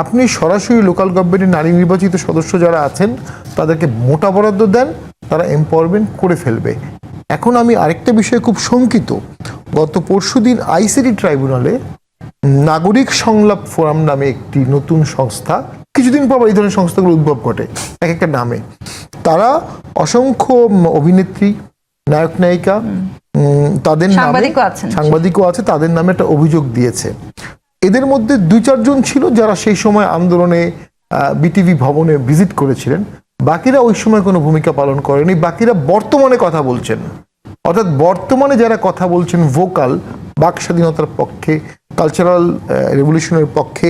আপনি সরাসরি লোকাল গভর্নমেন্টের নারী নির্বাচিত সদস্য যারা আছেন তাদেরকে মোটা বরাদ্দ দেন, তারা এমপাওয়ারমেন্ট করে ফেলবে। এখন আমি আরেকটা বিষয়ে খুব শঙ্কিত, গত পরশুদিন আইসিটি ট্রাইব্যুনালে নাগরিক সংলাপ ফোরাম নামে একটি নতুন সংস্থা, কিছুদিন পর এই ধরনের সংস্থাগুলো উদ্ভব ঘটে এক একটা নামে। তারা অসংখ্য অভিনেত্রী, নায়ক নায়িকা, তাদের নামে সাংবাদিকও আছে, তাদের নামে একটা অভিযোগ দিয়েছে। এদের মধ্যে 2-4 জন ছিল যারা সেই সময় আন্দোলনে বিটিভি ভবনে ভিজিট করেছিলেন, বাকিরা ওই সময় কোনো ভূমিকা পালন করেনি। বাকিরা বর্তমানে কথা বলছেন, অর্থাৎ বর্তমানে যারা কথা বলছেন ভোকাল, বাক স্বাধীনতার পক্ষে, কালচারাল রেভলিউশনের পক্ষে,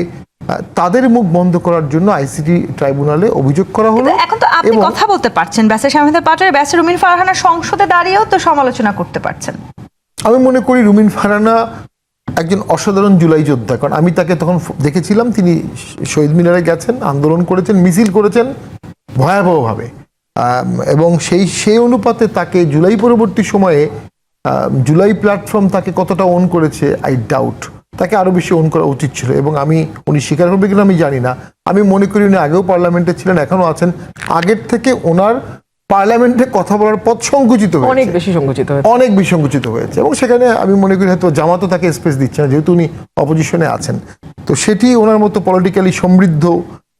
তাদের মুখ বন্ধ করার জন্য আইসিটি ট্রাইব্যুনালে অভিযোগ করা হলো। এখন তো আপনি কথা বলতে পারছেন, ব্যাসের শামীম পাটোয়ারি, ব্যাসের রুমিন ফারহানা সংসদে দাঁড়িয়েও তো সমালোচনা করতে পারছেন। আমি মনে করি রুমিন ফারহানা একজন অসাধারণ জুলাই যোদ্ধা, কারণ আমি তাকে তখন দেখেছিলাম, তিনি শহীদ মিনারে গেছেন, আন্দোলন করেছেন, মিছিল করেছেন ভয়াবহভাবে, এবং সেই অনুপাতে তাকে জুলাই পরবর্তী সময়ে জুলাই প্ল্যাটফর্ম তাকে কতটা অন করেছে আই ডাউট। তাকে আরো বেশি অন করা উচিত ছিল, এবং উনি স্বীকার করবে কিনা আমি জানি না। আমি মনে করি উনি আগেও পার্লামেন্টে ছিলেন, এখনো আছেন। আগের থেকে ওনার পার্লামেন্টে কথা বলার পথ সংকুচিত হয়েছে, অনেক বেশি সংকুচিত হয়েছে, এবং সেখানে আমি মনে করি হয়তো জামাতও তাকে স্পেস দিচ্ছে না, যেহেতু উনি অপোজিশনে আছেন। তো সেটি ওনার মতো পলিটিক্যালি সমৃদ্ধ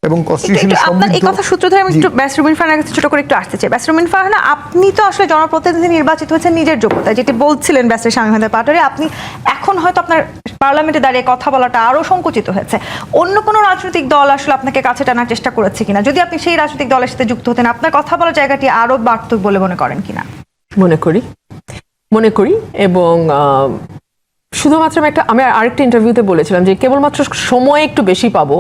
এবং কনস্টিটিউশনালি সমৃদ্ধ। এই কথা সূত্র ধরে আমি একটু ব্যাসের রুমিন ফারহানার কাছে ছোট করে একটু আসতে চাই। ব্যাসের রুমিন ফারহানা, আপনি তো আসলে জনপ্রতিনিধি নির্বাচিত হয়েছেন নিজের যোগ্যতায়, যেটি বলছিলেন ব্যাসের শামীম পাটোয়ারি। আপনি এখন হয়তো আপনার পার্লামেন্টে দাঁড়িয়ে কথা বলাটা আরো সংকুচিত হয়েছে। অন্য কোনো রাজনৈতিক দল আসলে আপনাকে কাছে টানার চেষ্টা করেছে কিনা? যদি আপনি সেই রাজনৈতিক দলের সাথে যুক্ত হতেন, আপনার কথা বলার জায়গাটি আরো বাড়ত বলে মনে করেন কিনা? মনে করি এবং শুধুমাত্র আমি আরেকটা ইন্টারভিউতে বলেছিলাম যে কেবলমাত্র সময় একটু বেশি পাবো,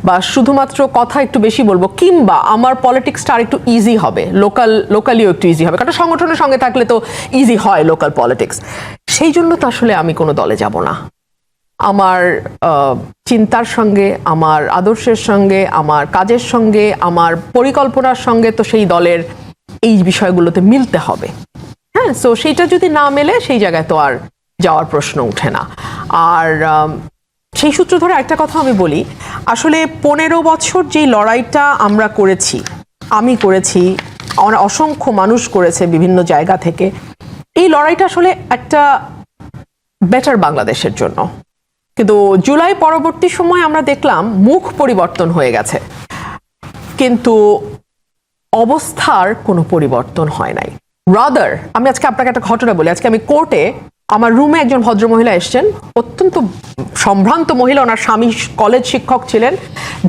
বা শুধুমাত্র কথা একটু বেশি বলবো, কিংবা আমার পলিটিক্সটা আর একটু ইজি হবে, লোকালিও একটু ইজি হবে, কারণ সংগঠনের সঙ্গে থাকলে তো ইজি হয় লোকাল পলিটিক্স। সেই জন্য তো আসলে আমি কোনো দলে যাব না। আমার চিন্তার সঙ্গে, আমার আদর্শের সঙ্গে, আমার কাজের সঙ্গে, আমার পরিকল্পনার সঙ্গে তো সেই দলের এই বিষয়গুলোতে মিলতে হবে। হ্যাঁ, সো সেইটা যদি না মেলে সেই জায়গায় তো আর যাওয়ার প্রশ্ন উঠে না। আর সেই সূত্র ধরে একটা কথা আমি বলি, আসলে 15 বছর যেই লড়াইটা আমরা করেছি, আমি করেছি, অসংখ্য মানুষ করেছে বিভিন্ন জায়গা থেকে, এই লড়াইটা আসলে একটা বেটার বাংলাদেশের জন্য। কিন্তু জুলাই পরবর্তী সময় আমরা দেখলাম মুখ পরিবর্তন হয়ে গেছে, কিন্তু অবস্থার কোনো পরিবর্তন হয় নাই। রাদার, আমি আজকে আপনাকে একটা ঘটনা বলি। আজকে আমি কোর্টে, আমার রুমে একজন ভদ্রমহিলা এসছেন, অত্যন্ত সম্ভ্রান্ত মহিলা, ওনার স্বামী কলেজ শিক্ষক ছিলেন,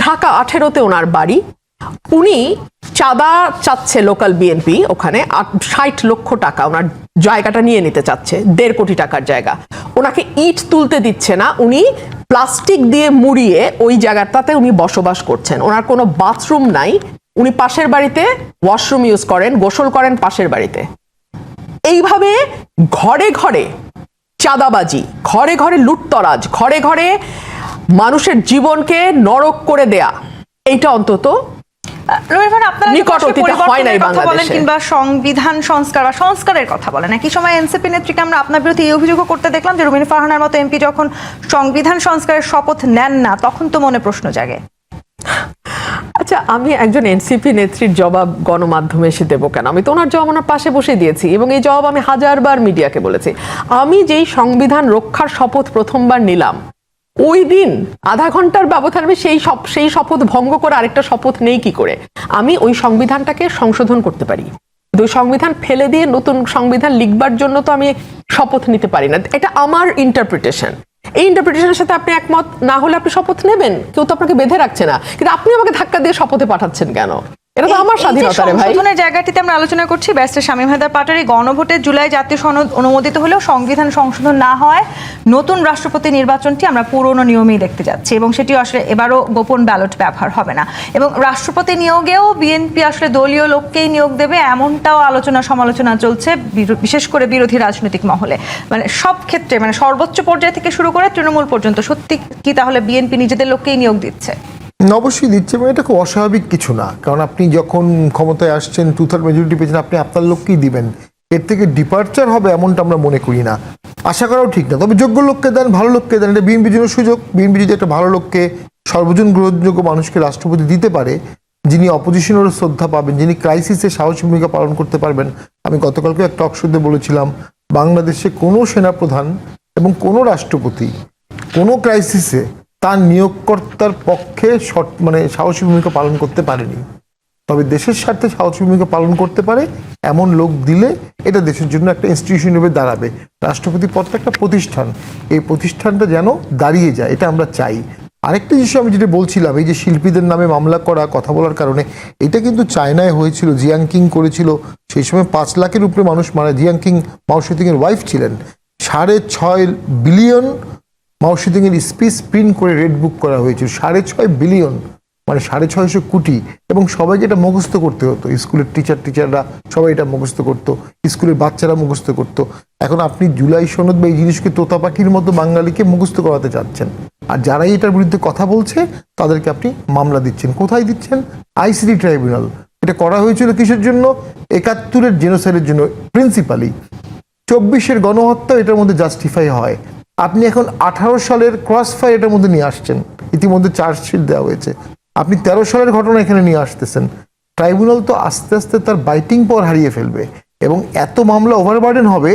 ঢাকা 18-তে ওনার বাড়ি। উনি চাঁদা চাচ্ছে লোকাল বিএনপি, ওখানে 60 লক্ষ টাকা ওনার জায়গাটা নিয়ে নিতে চাচ্ছে, 1.5 কোটি টাকার জায়গা। ওনাকে ইট তুলতে দিচ্ছে না, উনি প্লাস্টিক দিয়ে মুড়িয়ে ওই জায়গাটাতে উনি বসবাস করছেন। ওনার কোনো বাথরুম নাই, উনি পাশের বাড়িতে ওয়াশরুম ইউজ করেন, গোসল করেন পাশের বাড়িতে। এইভাবে ঘরে ঘরে চাঁদাবাজি, ঘরে ঘরে লুটতরাজ, ঘরে ঘরে মানুষের জীবনকে নরক করে দেয়া, এইটা অন্তত কিংবা সংবিধান সংস্কার বা সংস্কারের কথা বলেন। একই সময় এনসিপি নেত্রীকে আমরা আপনার বিরুদ্ধে এই অভিযোগও করতে দেখলাম যে রুমিন ফারহানার মতো এমপি যখন সংবিধান সংস্কারের শপথ নেন না, তখন তো মনে প্রশ্ন জাগে। আচ্ছা, আমি একজন এনসিপি নেত্রীর জবাব গণমাধ্যমে এসে দেবো কেন? আমি তো ওনার জবাব ওনার পাশে বসে দিয়েছি, এবং এই জবাব আমি 1000বার মিডিয়াকে বলেছি। আমি যেই সংবিধান রক্ষার শপথ প্রথমবার নিলাম, ওই দিন আধা ঘন্টার ব্যবধানে আমি সেই শপথ ভঙ্গ করে আরেকটা শপথ নেই কি করে? আমি ওই সংবিধানটাকে সংশোধন করতে পারি, ওই সংবিধান ফেলে দিয়ে নতুন সংবিধান লিখবার জন্য তো আমি শপথ নিতে পারি না। এটা আমার ইন্টারপ্রিটেশন। এই ইন্টারপ্রিটেশনের সাথে আপনি একমত না হলে আপনি শপথ নেবেন, কেউ তো আপনাকে বেঁধে রাখছে না, কিন্তু আপনি আমাকে ধাক্কা দিয়ে শপথে পাঠাচ্ছেন কেন? এটা তো আমার স্বাধীনতা রে ভাই। সংশোধনের জায়গাটিতে আমরা আলোচনা করছি। ব্যারিস্টার শামীম পাটোয়ারি, গণভোটে জুলাই জাতীয় সনদ অনুমোদিত হলেও সংবিধান সংশোধন না হয় নতুন রাষ্ট্রপতি নির্বাচনটি আমরা পুরনো নিয়মেই দেখতে যাচ্ছি, এবং সেটি আসলে এবারও গোপন ব্যালট ব্যবহার হবে না, এবং রাষ্ট্রপতি নিয়োগেও বিএনপি আসলে দলীয় লোককেই নিয়োগ দেবে, এমনটাও আলোচনা সমালোচনা চলছে, বিশেষ করে বিরোধী রাজনৈতিক মহলে। মানে সব ক্ষেত্রে, মানে সর্বোচ্চ পর্যায় থেকে শুরু করে তৃণমূল পর্যন্ত, সত্যি কি তাহলে বিএনপি নিজেদের লোককেই নিয়োগ দিচ্ছে? অবশ্যই দিচ্ছে, এবং এটা খুব অস্বাভাবিক কিছু না, কারণ আপনি যখন ক্ষমতায় আসছেন 2/3 মেজরিটি পেয়েছেন, আপনি আপনার লোককেই দিবেন। এর থেকে ডিপার্চার হবে এমনটা আমরা মনে করি না, আশা করাও ঠিক না। তবে যোগ্য লোককে দেন, ভালো লোককে দেন, এটা বিএনপির জন্য সুযোগ। বিএনপি যদি একটা ভালো লোককে, সর্বজন গ্রহণযোগ্য মানুষকে রাষ্ট্রপতি দিতে পারে, যিনি অপোজিশনেরও শ্রদ্ধা পাবেন, যিনি ক্রাইসিসে সাহসী ভূমিকা পালন করতে পারবেন। আমি গতকালকে একটা টক শোতে বলেছিলাম, বাংলাদেশে কোনো সেনাপ্রধান এবং কোনো রাষ্ট্রপতি কোনো ক্রাইসিসে তার নিয়োগকর্তার পক্ষে মানে সাহসী ভূমিকা পালন করতে পারেনি। তবে দেশের স্বার্থে সাহসী ভূমিকা পালন করতে পারে এমন লোক দিলে এটা দেশের জন্য একটা ইনস্টিটিউশন হিসেবে দাঁড়াবে। রাষ্ট্রপতি পদটা একটা প্রতিষ্ঠান, এই প্রতিষ্ঠানটা যেন দাঁড়িয়ে যায়, এটা আমরা চাই। আরেকটা জিনিস আমি যেটা বলছিলাম, এই যে শিল্পীদের নামে মামলা করা, কথা বলার কারণে, এটা কিন্তু চায়নায় হয়েছিল, জিয়াং কিং করেছিল। সেই সময় 5 লাখের উপরে মানুষ মারা। জিয়াং কিং মাও সেতুং এর ওয়াইফ ছিলেন। 6.5 বিলিয়ন মাও সেতুং এর স্পিচ প্রিন্ট করে রেড বুক করা হয়েছিল। 6.5 বিলিয়ন মানে 650 কোটি, এবং সবাইকে এটা মুখস্থ করতে হতো। স্কুলের টিচাররা সবাই এটা মুখস্থ করতো, স্কুলের বাচ্চারা মুখস্থ করতো। এখন আপনি জুলাই সনদ বা এই জিনিসকে তোতা পাখির মতো বাঙালিকে মুখস্থ করাতে চাচ্ছেন, আর যারাই এটার বিরুদ্ধে কথা বলছে তাদেরকে আপনি মামলা দিচ্ছেন। কোথায় দিচ্ছেন? ICT tribunal. এটা করা হয়েছিল কিসের জন্য? 71-এর জেনোসাইডের জন্য প্রিন্সিপালি। 24-এর গণহত্যা এটার মধ্যে জাস্টিফাই হয়। আপনি এখন 18 সালের ক্রস ফায়ার এটার মধ্যে নিয়ে আসছেন, ইতিমধ্যে চার্জশিট দেওয়া হয়েছে। আপনি 13 সালের ঘটনা এখানে নিয়ে আসতেছেন। ট্রাইব্যুনাল তো আস্তে আস্তে তার বাইটিং পাওয়ার হারিয়ে ফেলবে, এবং এত মামলা ওভারবার্ডেন হবে,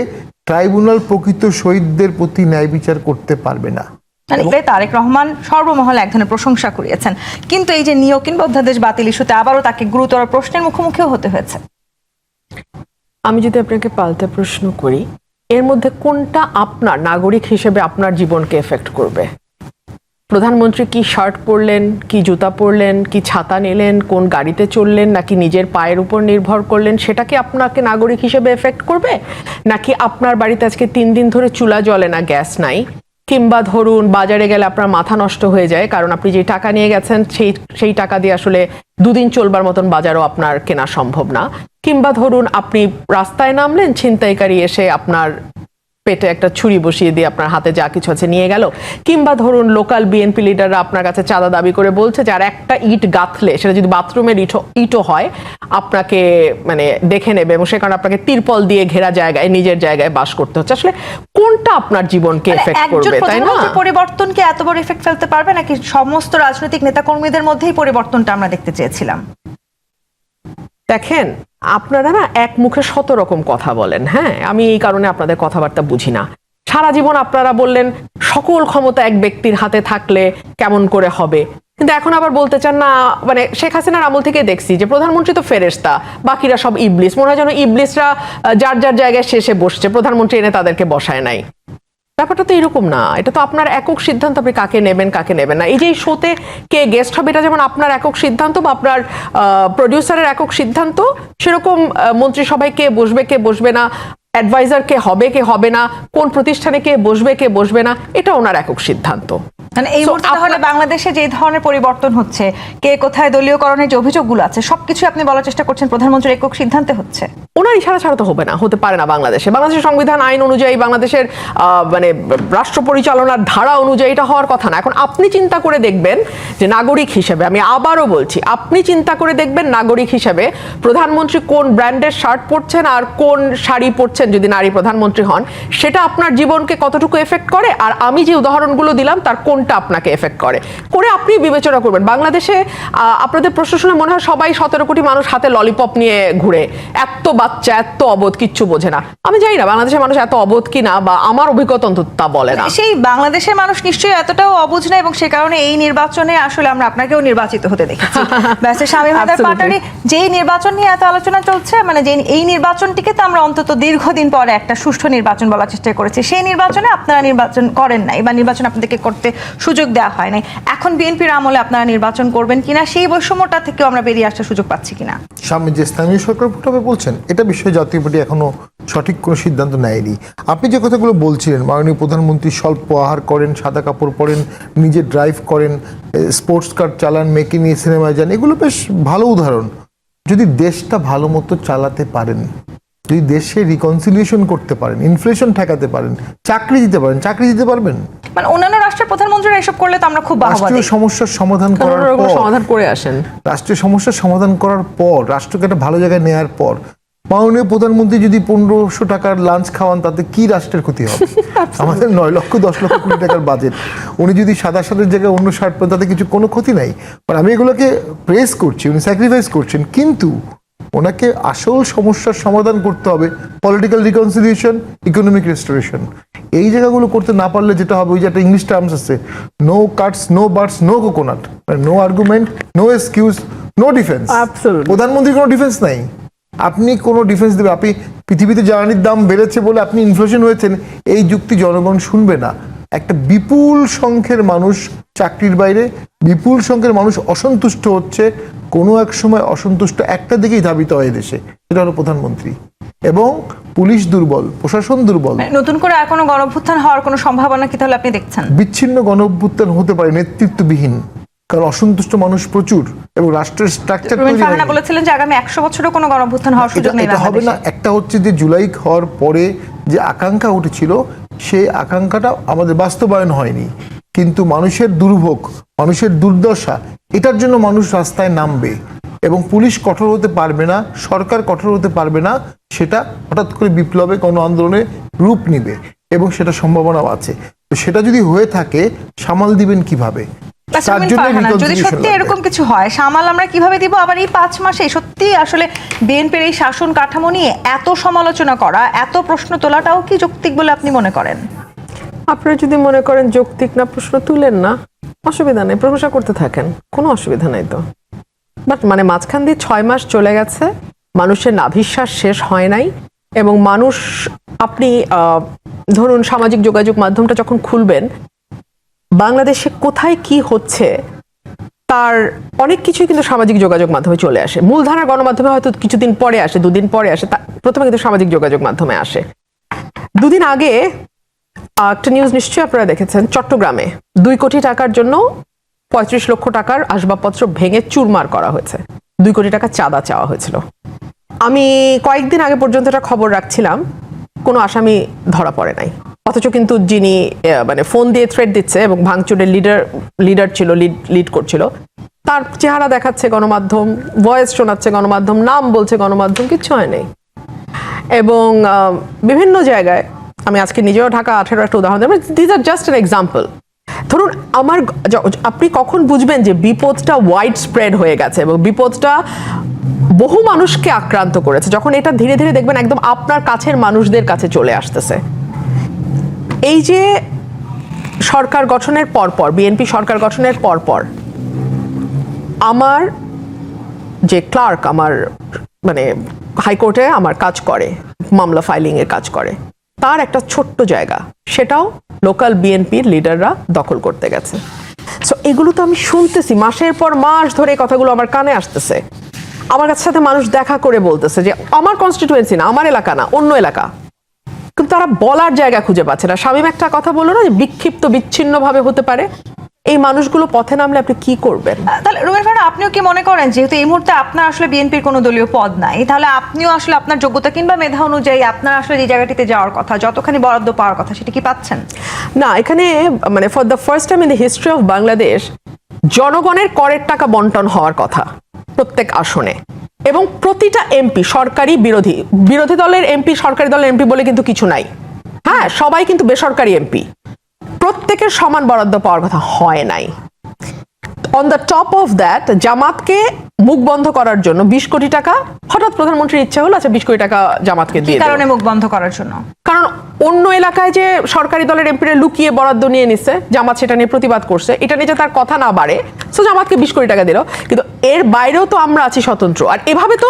ট্রাইব্যুনাল প্রকৃত শহীদদের প্রতি ন্যায় বিচার করতে পারবে না। মানে এটাই তারেক রহমান সর্বমহলে এক ধরনের প্রশংসা কুড়িয়েছেন, কিন্তু এই যে নিয়োগ কিংবা অধ্যাদেশ বাতিল ইস্যুতে আবারও তাকে গুরুতর প্রশ্নের মুখোমুখিও হতে হয়েছে। আমি যদি আপনাকে পাল্টা প্রশ্ন করি, এর মধ্যে কোনটা আপনার নাগরিক হিসেবে আপনার জীবনকে এফেক্ট করবে? প্রধানমন্ত্রী কি শার্ট পরলেন, কি জুতা পরলেন, কি ছাতা নিলেন, কোন গাড়িতে চললেন, নাকি নিজের পায়ের উপর নির্ভর করলেন, সেটা কি আপনাকে নাগরিক হিসেবে এফেক্ট করবে? নাকি আপনার বাড়িতে আজকে 3 দিন ধরে চুলা জ্বলে না, গ্যাস নাই, কিংবা ধরুন বাজারে গেলে আপনার মাথা নষ্ট হয়ে যায় কারণ আপনি যে টাকা নিয়ে গেছেন সেই টাকা দিয়ে আসলে 2 দিন চলবার মতন বাজারও আপনার কেনা সম্ভব না, কিংবা ধরুন আপনি রাস্তায় নামলেন, ছিনতাইকারী এসে আপনার পেটে একটা ছুরি বসিয়ে দিয়ে আপনার হাতে যা কিছু আছে নিয়ে গেল, কিংবা ধরুন লোকাল বিএনপি লিডাররা আপনার কাছে চাঁদা দাবি করে বলছে যে আর একটা ইট গাঁথলে সেটা যদি বাথরুমের ইটও হয় আপনাকে মানে দেখে নেবে, এবং সে কারণে আপনাকে তিরপল দিয়ে ঘেরা জায়গায় নিজের জায়গায় বাস করতে হচ্ছে। আসলে কোনটা আপনার জীবনকে এফেক্ট করবে, তাই না? পরিবর্তন কি এত বড় এফেক্ট ফেলতে পারবে, নাকি সমস্ত রাজনৈতিক নেতাকর্মীদের মধ্যেই পরিবর্তনটা আমরা দেখতে চেয়েছিলাম? দেখেন, আপনারা না এক মুখে 100 রকম কথা বলেন। হ্যাঁ, আমি এই কারণে আপনাদের কথাবার্তা বুঝি না। সারা জীবন আপনারা বললেন সকল ক্ষমতা এক ব্যক্তির হাতে থাকলে কেমন করে হবে, কিন্তু এখন আবার বলতে চান না। মানে শেখ হাসিনার আমল থেকে দেখছি যে প্রধানমন্ত্রী তো ফেরেশতা, বাকিরা সব ইবলিস। মনে হয় যেন ইবলিসরা যার যার জায়গায় শেষে বসছে, প্রধানমন্ত্রী এনে তাদেরকে বসায় নাই। ব্যাপারটা তো এরকম না। এটা তো আপনার একক সিদ্ধান্ত, আপনি কাকে নেবেন কাকে নেবেন না। এই যে শোতে কে গেস্ট হবে এটা যেমন আপনার একক সিদ্ধান্ত বা আপনার প্রডিউসারের একক সিদ্ধান্ত, সেরকম মন্ত্রিসভায় কে বসবে কে বসবে না, অ্যাডভাইজার কে হবে না, কোন প্রতিষ্ঠানে কে বসবে না, এটা ওনার একক সিদ্ধান্ত। মানে এই মুহূর্তে তাহলে বাংলাদেশে যে ধরনের পরিবর্তন হচ্ছে, কে কোথায় দলীয়করণের যে অভিযোগগুলো আছে সবকিছু আপনি বলার চেষ্টা করছেন প্রধানমন্ত্রীর একক সিদ্ধান্তে হচ্ছে। ওনার ইশারা ছাড়া তো হবে না, হতে পারে না। বাংলাদেশের সংবিধান আইন অনুযায়ী, বাংলাদেশের মানে রাষ্ট্র পরিচালনার ধারা অনুযায়ী এটা হওয়ার কথা না। এখন আপনি চিন্তা করে দেখবেন যে নাগরিক হিসেবে, আমি আবারও বলছি, আপনি চিন্তা করে দেখবেন নাগরিক হিসেবে প্রধানমন্ত্রী কোন ব্র্যান্ডের শার্ট পরছেন আর কোন শাড়ি পরছেন যদি নারী প্রধানমন্ত্রী হন, সেটা আপনার জীবনকে কতটুকু এফেক্ট করে, আর আমি যে উদাহরণগুলো দিলাম তার কোনটা আপনাকে এফেক্ট করে আপনি বিবেচনা করবেন। বাংলাদেশে আপনাদের প্রশ্ন শুনে মনে হয় সবাই 17 কোটি মানুষ হাতে ললিপপ নিয়ে ঘুরে, এত বাচ্চা, এত অবোধ, কিচ্ছু বোঝে না। আমি জানি না বাংলাদেশের মানুষ এত অবোধ কিনা, বা আমার অভিজ্ঞতা অন্তত তা বলে না। সেই বাংলাদেশের মানুষ নিশ্চয়ই এতটাও অবুঝ না, এবং সে কারণে এই নির্বাচনে আসলে আমরা আপনাকেও নির্বাচিত হতে দেখেছি। ব্যাসে শামীম হায়দার পাটারি, যেই নির্বাচন নিয়ে এত আলোচনা চলছে, মানে যে এই নির্বাচনটিকে তো আমরা অন্তত দীর্ঘদিন পরে একটা সুষ্ঠু নির্বাচন বলার চেষ্টা করেছি, সেই নির্বাচনে আপনারা নির্বাচন করেন নাই, বা নির্বাচন আপনাদেরকে করতে সুযোগ দেওয়া হয় নাই। এখন বিএনপির আমলে আপনারা নির্বাচন করবেন কিনা, সেই বৈষম্যটা থেকেও আমরা বেরিয়ে আসার সুযোগ পাচ্ছি কিনা? সামনে যে স্থানীয় সরকার ভোটাবে বলছেন, এটা বিষয়ে জাতীয় পার্টি এখনো সঠিক কোনো সিদ্ধান্ত নেয়নি। আপনি যে কথাগুলো বলছিলেন, মাননীয় প্রধানমন্ত্রী স্বল্প আহার করেন, সাদা কাপড় পরেন, নিজে ড্রাইভ করেন, স্পোর্টস কার চালান, মেকে নিয়ে সিনেমায় যান, এগুলো বেশ ভালো উদাহরণ। যদি দেশটা ভালো মতো চালাতে পারেন, যদি দেশে রিকনসিলিয়েশন করতে পারেন, ইনফ্লেশন ঠেকাতে পারেন, চাকরি দিতে পারবেন। মানে অন্যান্য রাষ্ট্রের প্রধানমন্ত্রীরা এসব করলে তো আমরা খুব রাষ্ট্রীয় সমস্যার সমাধান করার পর রাষ্ট্রকে একটা ভালো জায়গায় নেওয়ার পর মাননীয় প্রধানমন্ত্রী যদি 1500 টাকার লাঞ্চ খাওয়ান, তাতে কি রাষ্ট্রের ক্ষতি হবে? আমাদের 9 লক্ষ 10 লক্ষ কোটি টাকার বাজেট, উনি যদি সাদা সাদের জায়গায় অন্য শার্ট পান, তাতে কোনো ক্ষতি নাই। আমি এগুলোকে প্রেস করছি, উনি স্যাক্রিফাইস করছেন, কিন্তু ওনাকে আসল সমস্যার সমাধান করতে হবে, পলিটিক্যাল রিকনসিলিয়েশন, ইকোনমিক রেস্টোরেশন। এই জায়গাগুলো করতে না পারলে যেটা হবে, ওই যে একটা ইংলিশ টার্মস আছে, no cuts, no buts, no coconut, no argument, no excuse, no defence. Absolutely. প্রধানমন্ত্রীর কোনো ডিফেন্স নাই। আপনি কোনো ডিফেন্স দেবে, আপনি পৃথিবীতে জ্বালানির দাম বেড়েছে বলে আপনি ইনফ্লেশন হয়েছেন, এই যুক্তি জনগণ শুনবে না। একটা বিপুল সংখ্যের মানুষ চাকরির বাইরে, বিপুল সংখ্যের মানুষ অসন্তুষ্ট হচ্ছে, কোনো এক সময় অসন্তুষ্ট একটা দিকেই ধাবিত হয় দেশে, সেটা হলো প্রধানমন্ত্রী। এবং পুলিশ দুর্বল, প্রশাসন দুর্বল। নতুন করে আর কোনো গণঅভ্যুত্থান হওয়ার কোনো সম্ভাবনা কি তাহলে আপনি দেখছেন? বিচ্ছিন্ন গণঅভ্যুত্থান হতে পারে নেতৃত্ববিহীন, কারণ অসন্তুষ্ট মানুষ প্রচুর এবং রাষ্ট্রের স্ট্রাকচার রুমিন ফারহানা বলেছিলেন যে আগামী 100 বছরও কোনো গণঅভ্যুত্থান হওয়ার সুযোগ নেই এটা হবে না। বাংলাদেশে। একটা হচ্ছে যে জুলাই হওয়ার পরে যে আকাঙ্ক্ষা উঠেছিল, সেই আকাঙ্ক্ষাটা আমাদের বাস্তবায়ন হয়নি, কিন্তু মানুষের দুর্ভোগ, মানুষের দুর্দশা, এটার জন্য মানুষ রাস্তায় নামবে এবং পুলিশ কঠোর হতে পারবে না, সরকার কঠোর হতে পারবে না, সেটা হঠাৎ করে বিপ্লবে কোনো আন্দোলনে রূপ নিবে এবং সেটা সম্ভাবনাও আছে। তো সেটা যদি হয়ে থাকে, সামাল দিবেন কিভাবে? আচ্ছা, তার রুমিন জন্য ফারহানা, যদি reconciliation সত্যি লাগবে। এরকম কিছু হয়, সামাল আমরা কিভাবে দিব? আবার এই 5 মাসে সত্যি আসলে বিএনপির এই শাসন কাঠামো নিয়ে এত সমালোচনা করা, এত প্রশ্ন তোলাটাও কি যৌক্তিক বলে আপনি মনে করেন? আপনারা যদি মনে করেন যৌক্তিক না, প্রশ্ন তুলেন না, অসুবিধা নেই, প্রশংসা করতে থাকেন, কোনো অসুবিধা নাই তো। বাট মানে মাঝখান দিয়ে 6 মাস চলে গেছে, মানুষের নাভিশ্বাস শেষ হয় নাই, এবং মানুষ, আপনি ধরুন সামাজিক যোগাযোগ মাধ্যমটা যখন খুলবেন, বাংলাদেশে কোথায় কি হচ্ছে তার অনেক কিছুই কিন্তু সামাজিক যোগাযোগ মাধ্যমে চলে আসে। মূলধারার গণমাধ্যমে হয়তো কিছুদিন পরে আসে, 2 দিন পরে আসে, প্রথমে কিন্তু সামাজিক যোগাযোগ মাধ্যমে আসে। 2 দিন আগে একটা নিউজ নিশ্চয়ই আপনারা দেখেছেন, চট্টগ্রামে 2 কোটি টাকার জন্য 35 লক্ষ টাকার আসবাবপত্র ভেঙে চুরমার করা হয়েছে। 2 কোটি টাকা চাঁদা চাওয়া হয়েছিল। আমি কয়েকদিন আগে পর্যন্ত একটা খবর রাখছিলাম, কোনো আসামি ধরা পড়ে নাই, অথচ কিন্তু যিনি মানে ফোন দিয়ে থ্রেট দিচ্ছে এবং ভাঙচুরের লিডার ছিল, লিড করছিল, তার চেহারা দেখাচ্ছে গণমাধ্যম, ভয়েস শোনাচ্ছে গণমাধ্যম, নাম বলছে গণমাধ্যম, কিচ্ছু হয় নাই। এবং বিভিন্ন জায়গায়, আমি আজকে নিজেও ঢাকা 18 একটা উদাহরণ দেব, this are just an example. ধরুন আপনি কখন বুঝবেন যে বিপদটা ওয়াইড স্প্রেড হয়ে গেছে এবং বিপদটা বহু মানুষকে আক্রান্ত করেছে? যখন এটা ধীরে ধীরে দেখবেন একদম আপনার কাছের মানুষদের কাছে চলে আসতেছে। এই যে সরকার গঠনের পরপর, বিএনপি সরকার গঠনের পরপর, আমার যে ক্লার্ক, আমার মানে হাইকোর্টে আমার কাজ করে, মামলা ফাইলিং এর কাজ করে, তার একটা ছোট্ট জায়গা, সেটাও লোকাল বিএনপির লিডাররা দখল করতে গেছে। সো এগুলো তো আমি শুনতেছি, মাসের পর মাস ধরে এই কথাগুলো আমার কানে আসতেছে। আমার কাছে সাথে মানুষ দেখা করে বলতেছে যে আমার কনস্টিটিউয়েন্সি না, আমার এলাকা না, অন্য এলাকা, কিন্তু তারা বলার জায়গা খুঁজে পাচ্ছে না। শামীম একটা কথা বললো না যে বিক্ষিপ্ত বিচ্ছিন্ন ভাবে হতে পারে, এই মানুষগুলো পথে নামলে আপনি কি করবেন? তাহলে রুমিন ফারহানা, আপনিও কি মনে করেন যেহেতু এই মুহূর্তে আপনার আসলে বিএনপির কোনো দলীয় পদ নাই, তাহলে আপনিও আসলে আপনার যোগ্যতা কিংবা মেধা অনুযায়ী আপনার আসলে যে জায়গাটিতে যাওয়ার কথা, যতখানি বরাদ্দ পাওয়ার কথা, সেটা কি পাচ্ছেন? না, এখানে মানে for the first time in the history of Bangladesh জনগণের করের টাকা বন্টন হওয়ার কথা প্রত্যেক আসনে, এবং প্রতিটা এমপি, সরকারি বিরোধী দলের এমপি, সরকারি দলের এমপি বলে কিন্তু কিছু নাই, হ্যাঁ, সবাই কিন্তু বেসরকারি এমপি, প্রত্যেকের সমান বরাদ্দ পাওয়ার কথা হয় নাই। On the top of that, জামাতকে মুখ বন্ধ করার জন্য 20 কোটি টাকা, হঠাৎ প্রধানমন্ত্রীর ইচ্ছা হলো আচ্ছা 20 কোটি টাকা জামাতকে দিয়ে কি দেব। কারণে মুখ বন্ধ করার জন্য? কারণ অন্য এলাকায় যে সরকারি দলের এমপিরা লুকিয়ে বরাদ্দ নিয়ে নিচ্ছে, জামাত সেটা নিয়ে প্রতিবাদ করছে, এটা নিয়ে যে তার কথা না বাড়ে, সো জামাতকে 20 কোটি টাকা দিল। কিন্তু এর বাইরেও তো আমরা আছি স্বতন্ত্র, আর এভাবে তো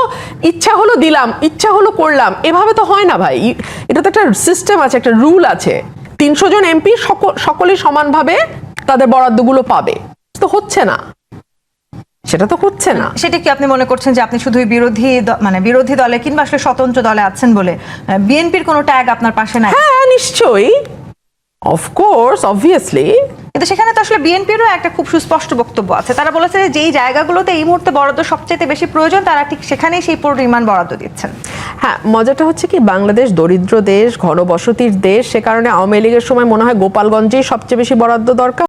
ইচ্ছা হলো দিলাম, ইচ্ছা হলো করলাম, এভাবে তো হয় না ভাই। এটা তো একটা সিস্টেম আছে, একটা রুল আছে। 300 জন এমপি সকলেই সমানভাবে তাদের বরাদ্দগুলো পাবে, তো হচ্ছে না, সেটা তো হচ্ছে না। সেটা কি আপনি মনে করছেন যে আপনি শুধুই বিরোধী দলে কিংবা আসলে স্বতন্ত্র দলে আছেন বলে বিএনপির কোনো ট্যাগ আপনার পাশে নাই? হ্যাঁ, নিশ্চয়ই, অফকোর্স, অবভিয়াসলি। কিন্তু সেখানে তো আসলে বিএনপিরও একটা খুব সুস্পষ্ট বক্তব্য আছে। তারা বলেছে যে যেই জায়গাগুলোতে এই মুহূর্তে বরাদ্দ সবচেয়ে বেশি প্রয়োজন, তারা ঠিক সেখানেই সেই পরিমাণ বরাদ্দ দিচ্ছেন। হ্যাঁ, মজাটা হচ্ছে কি, বাংলাদেশ দরিদ্র দেশ, ঘনবসতির দেশ, সে কারণে আওয়ামী লীগের সময় মনে হয় গোপালগঞ্জেই সবচেয়ে বেশি বরাদ্দ দরকার।